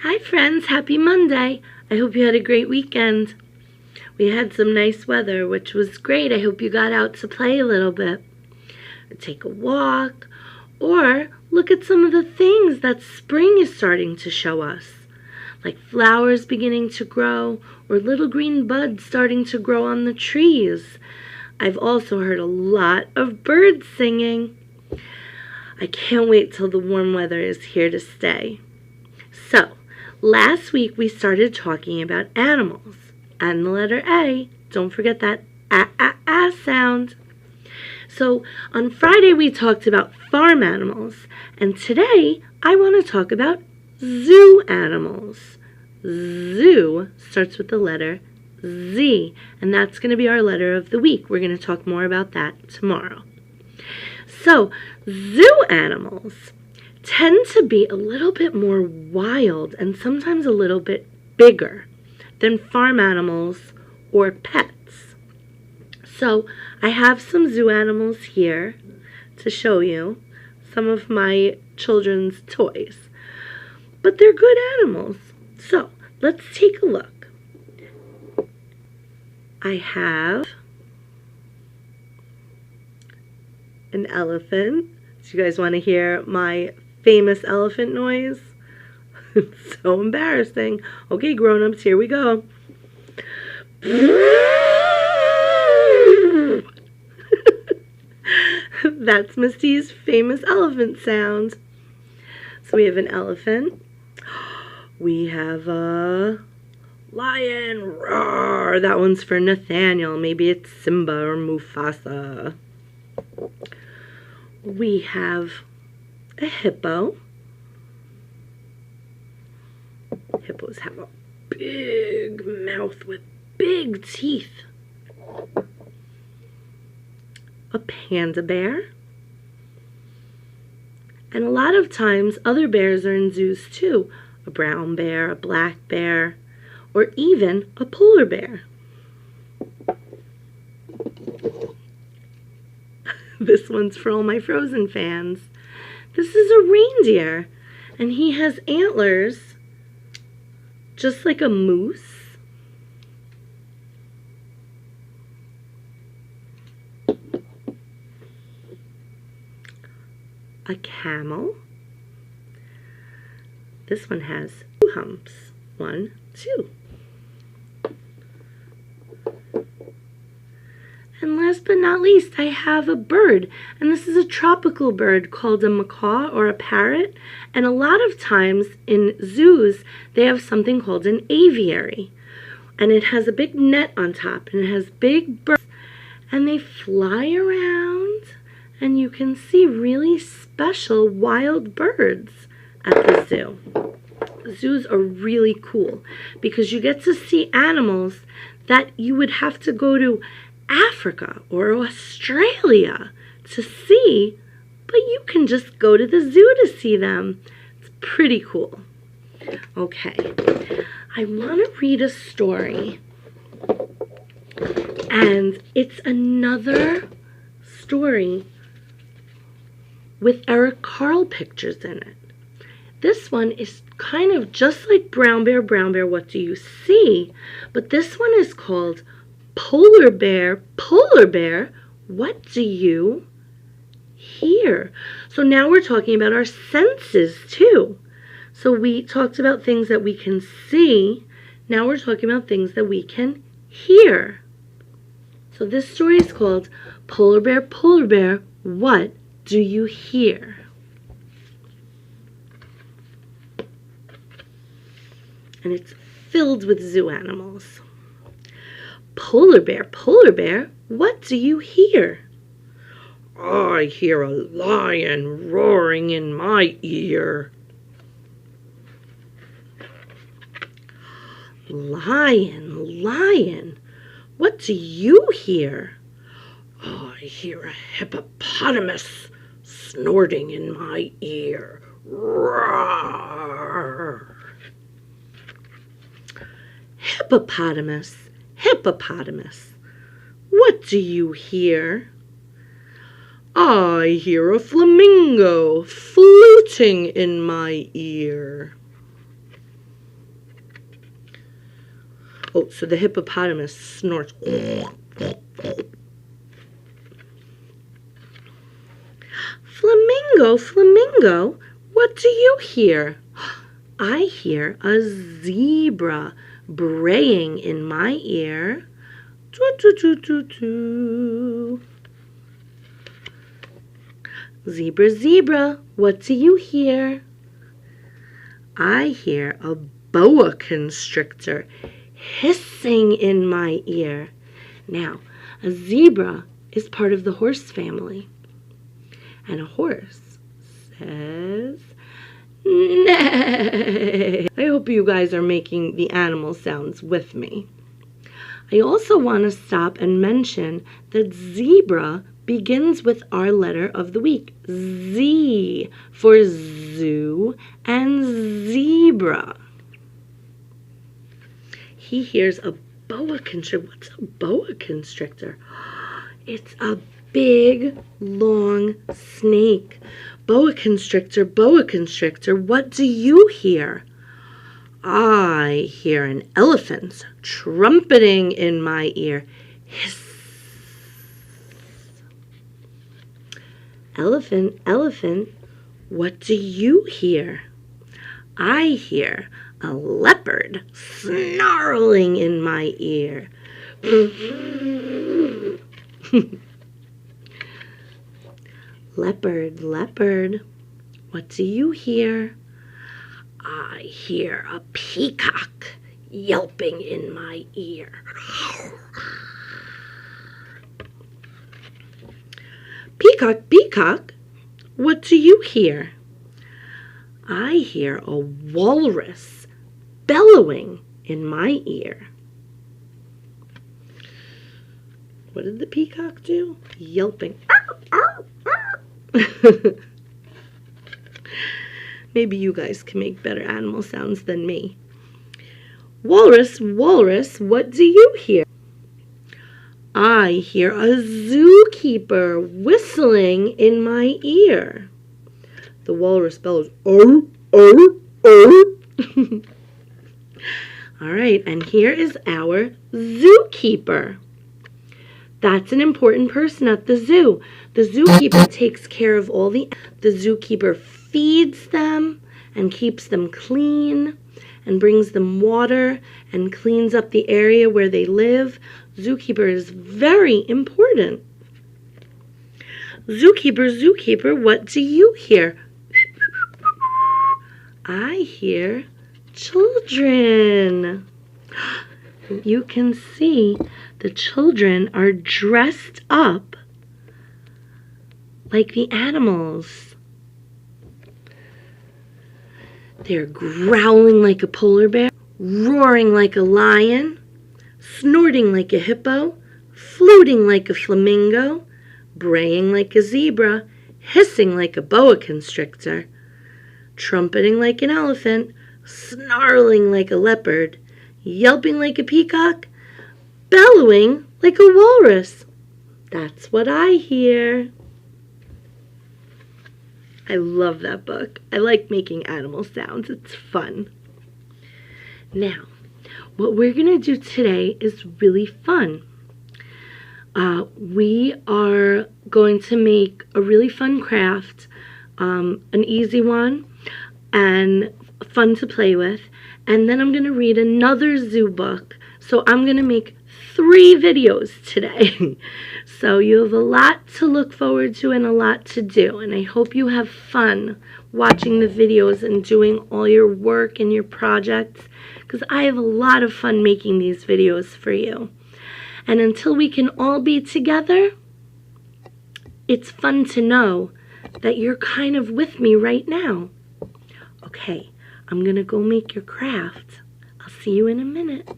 Hi friends, happy Monday. I hope you had a great weekend. We had some nice weather, which was great. I hope you got out to play a little bit. Take a walk, or look at some of the things that spring is starting to show us, like flowers beginning to grow, or little green buds starting to grow on the trees. I've also heard a lot of birds singing. I can't wait till the warm weather is here to stay. So, last week we started talking about animals and the letter A. Don't forget that A sound. So, on Friday we talked about farm animals, and today I want to talk about zoo animals. Zoo starts with the letter Z, and that's going to be our letter of the week. We're going to talk more about that tomorrow. So, zoo animals tend to be a little bit more wild and sometimes a little bit bigger than farm animals or pets. So, I have some zoo animals here to show you, some of my children's toys. But they're good animals. So, let's take a look. I have an elephant. Do you guys want to hear my famous elephant noise? It's so embarrassing. Okay, grown-ups, here we go. That's Misty's famous elephant sound. So we have an elephant. We have a lion. Roar. That one's for Nathaniel. Maybe it's Simba or Mufasa. We have a hippo. Hippos have a big mouth with big teeth. A panda bear. And a lot of times other bears are in zoos too. A brown bear, a black bear, or even a polar bear. This one's for all my Frozen fans. This is a reindeer, and he has antlers just like a moose. A camel. This one has 2 humps. 1, 2. And last but not least, I have a bird. And this is a tropical bird called a macaw or a parrot. And a lot of times in zoos, they have something called an aviary. And it has a big net on top. And it has big birds. And they fly around. And you can see really special wild birds at the zoo. Zoos are really cool because you get to see animals that you would have to go to Africa or Australia to see, but you can just go to the zoo to see them. It's pretty cool. Okay, I want to read a story, and it's another story with Eric Carle pictures in it. This one is kind of just like Brown Bear, What Do You See? But this one is called Polar Bear, What Do You Hear? So now we're talking about our senses too. So we talked about things that we can see. Now we're talking about things that we can hear. So this story is called Polar Bear, What Do You Hear? And it's filled with zoo animals. Polar Bear, what do you hear? I hear a lion roaring in my ear. Lion, what do you hear? I hear a hippopotamus snorting in my ear. Roar. Hippopotamus, what do you hear? I hear a flamingo fluting in my ear. Oh, so the hippopotamus snorts. Flamingo, flamingo, what do you hear? I hear a zebra braying in my ear. Doo-doo-doo-doo-doo. Zebra, zebra, what do you hear? I hear a boa constrictor hissing in my ear. Now, a zebra is part of the horse family. And a horse says, neigh. I hope you guys are making the animal sounds with me. I also want to stop and mention that zebra begins with our letter of the week, Z, for zoo and zebra. He hears a boa constrictor. What's a boa constrictor? It's a big, long snake. Boa constrictor, what do you hear? I hear an elephant trumpeting in my ear. Hiss. Elephant, elephant, what do you hear? I hear a leopard snarling in my ear. Leopard, leopard, what do you hear? I hear a peacock yelping in my ear. Peacock, peacock, what do you hear? I hear a walrus bellowing in my ear. What did the peacock do? Yelping. Maybe you guys can make better animal sounds than me. Walrus, walrus, what do you hear? I hear a zookeeper whistling in my ear. The walrus bellows, oh, oh, oh. All right, and here is our zookeeper. That's an important person at the zoo. The zookeeper takes care of all the zookeeper feeds them and keeps them clean and brings them water and cleans up the area where they live. Zookeeper is very important. Zookeeper, zookeeper, what do you hear? I hear children. You can see the children are dressed up like the animals. They're growling like a polar bear, roaring like a lion, snorting like a hippo, floating like a flamingo, braying like a zebra, hissing like a boa constrictor, trumpeting like an elephant, snarling like a leopard, yelping like a peacock, bellowing like a walrus. That's what I hear. I love that book. I like making animal sounds. It's fun. Now, what we're going to do today is really fun. We are going to make a really fun craft, an easy one, and fun to play with. And then I'm going to read another zoo book. So I'm going to make 3 videos today. So you have a lot to look forward to and a lot to do. And I hope you have fun watching the videos and doing all your work and your projects, because I have a lot of fun making these videos for you. And until we can all be together, it's fun to know that you're kind of with me right now. Okay, I'm going to go make your craft. I'll see you in a minute.